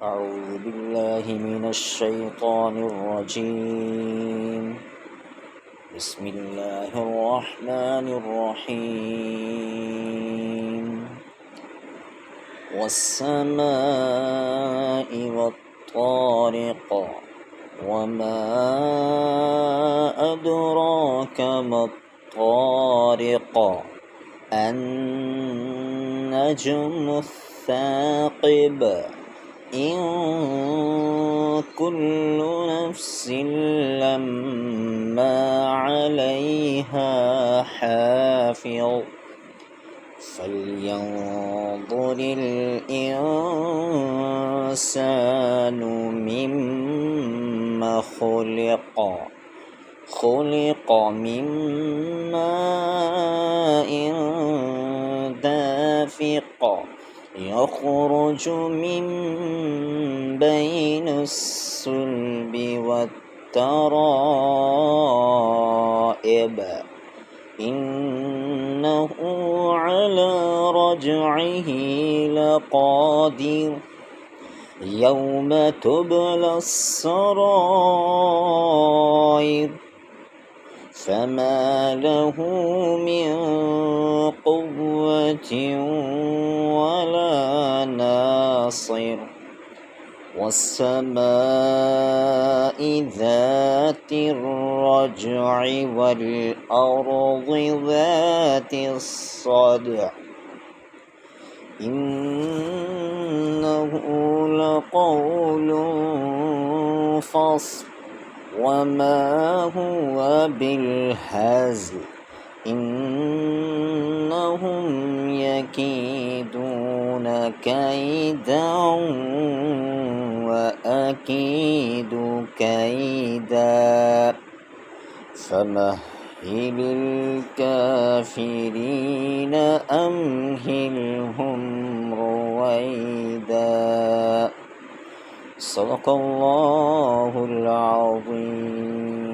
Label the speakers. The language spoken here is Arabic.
Speaker 1: أعوذ بالله من الشيطان الرجيم. بسم الله الرحمن الرحيم. والسماء والطارق وما أدراك ما الطارق النجم الثاقب إن كل نفس لما عليها حافظ فلينظر الإنسان مما خلق من ماء دافق يخرج من بين الصلب والترائب إنه على رجعه لقادر يوم تبلى السرائر فما له من قوة ولا ناصر والسماء ذات الرجع والأرض ذات الصدع إنه لقول فصل وما هو بالهزل إنهم يكيدون كيدا وأكيد كيدا فمهل الكافرين أمهلهم رويدا صدق الله العظيم.